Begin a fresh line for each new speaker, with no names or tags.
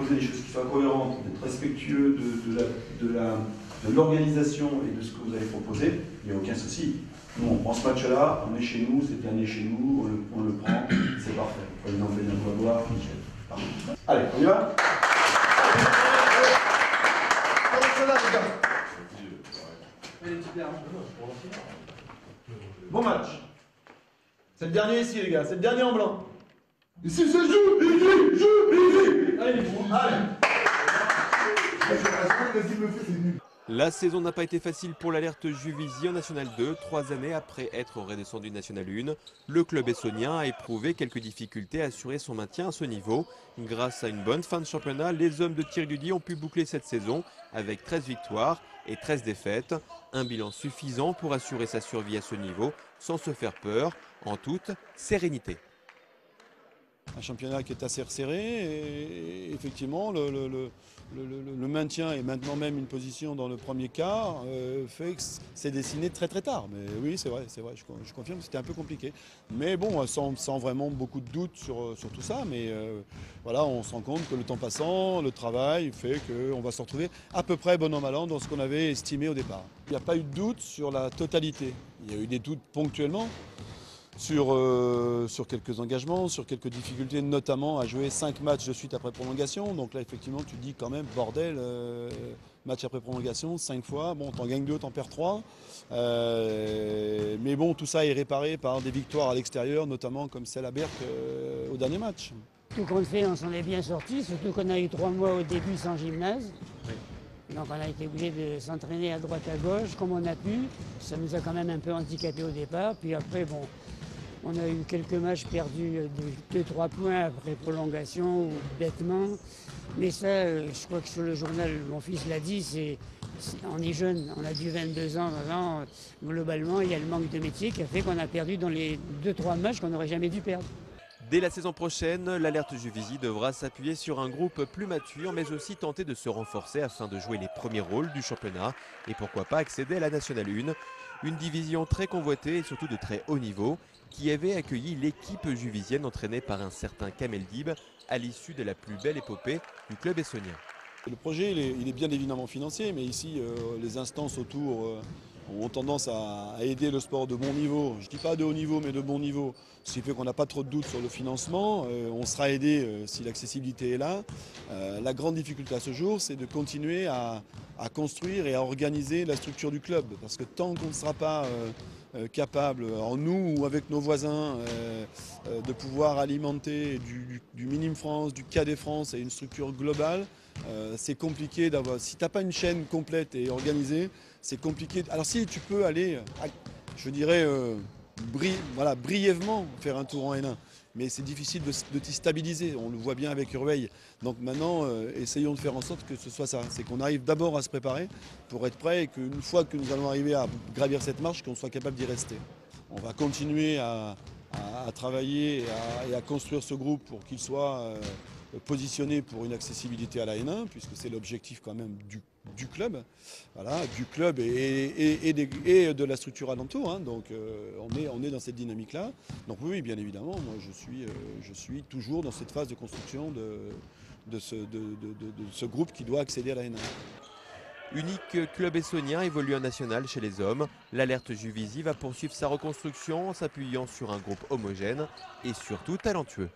proposer des choses qui soient cohérentes, d'être respectueux de l'organisation et de ce que vous avez proposé, il n'y a aucun souci. Nous, on prend ce match-là, on est chez nous, c'est le dernier chez nous, on le prend, c'est parfait. Vous pouvez nous envoyer un peu à boire, nickel. Parfait. Allez, on y va? Bon match. C'est le dernier ici, les gars, c'est le dernier en blanc. Ici, c'est joue. Allez,
La saison n'a pas été facile pour l'Alert Juvisy en National 2, 3 années après être redescendu National 1. Le club essonien a éprouvé quelques difficultés à assurer son maintien à ce niveau. Grâce à une bonne fin de championnat, les hommes de Thierry Dudy ont pu boucler cette saison avec 13 victoires et 13 défaites. Un bilan suffisant pour assurer sa survie à ce niveau sans se faire peur, en toute sérénité.
Un championnat qui est assez resserré et effectivement le maintien et maintenant même une position dans le premier quart fait que c'est dessiné très très tard. Mais oui, c'est vrai, je confirme que c'était un peu compliqué. Mais bon, sans vraiment beaucoup de doutes sur tout ça, mais voilà, on se rend compte que le temps passant, le travail fait qu'on va se retrouver à peu près bon an mal an dans ce qu'on avait estimé au départ. Il n'y a pas eu de doute sur la totalité. Il y a eu des doutes ponctuellement. Sur quelques engagements, sur quelques difficultés, notamment à jouer 5 matchs de suite après prolongation. Donc là, effectivement, tu te dis quand même, bordel, match après prolongation, 5 fois, bon, t'en gagnes 2, t'en perds 3. Mais bon, tout ça est réparé par des victoires à l'extérieur, notamment comme celle à Berck au dernier match.
Tout compte fait, on s'en est bien sorti, surtout qu'on a eu 3 mois au début sans gymnase. Oui. Donc on a été obligé de s'entraîner à droite à gauche comme on a pu. Ça nous a quand même un peu handicapé au départ. Puis après, bon, on a eu quelques matchs perdus de 2-3 points après prolongation ou bêtement. Mais ça, je crois que sur le journal, mon fils l'a dit, on est jeune, on a du 22 ans. Globalement, il y a le manque de métier qui a fait qu'on a perdu dans les 2-3 matchs qu'on n'aurait jamais dû perdre.
Dès la saison prochaine, l'Alert Juvisy devra s'appuyer sur un groupe plus mature, mais aussi tenter de se renforcer afin de jouer les premiers rôles du championnat et pourquoi pas accéder à la Nationale 1. Une division très convoitée et surtout de très haut niveau qui avait accueilli l'équipe juvisienne entraînée par un certain Kamel Dib à l'issue de la plus belle épopée du club essonien.
Le projet, il est bien évidemment financier, mais ici, les instances autour ont tendance à aider le sport de bon niveau. Je ne dis pas de haut niveau, mais de bon niveau. Ce qui fait qu'on n'a pas trop de doutes sur le financement. On sera aidé si l'accessibilité est là. La grande difficulté à ce jour, c'est de continuer à construire et à organiser la structure du club. Parce que tant qu'on ne sera pas capable, en nous ou avec nos voisins, de pouvoir alimenter du Minime France, du Cadet France et une structure globale, c'est compliqué d'avoir. Si tu n'as pas une chaîne complète et organisée, c'est compliqué. Alors si tu peux aller, je dirais, brièvement faire un tour en N1, mais c'est difficile de t'y stabiliser. On le voit bien avec Urweil. Donc maintenant, essayons de faire en sorte que ce soit ça. C'est qu'on arrive d'abord à se préparer pour être prêt et qu'une fois que nous allons arriver à gravir cette marche, qu'on soit capable d'y rester. On va continuer à travailler et à construire ce groupe pour qu'il soit positionné pour une accessibilité à la N1, puisque c'est l'objectif quand même du club, voilà, du club et de la structure alentour. Hein, donc on est dans cette dynamique-là. Donc oui, bien évidemment, moi je suis toujours dans cette phase de construction de ce groupe qui doit accéder à la N1.
Unique club essonien évolue en national chez les hommes, l'Alert Juvisy va poursuivre sa reconstruction en s'appuyant sur un groupe homogène et surtout talentueux.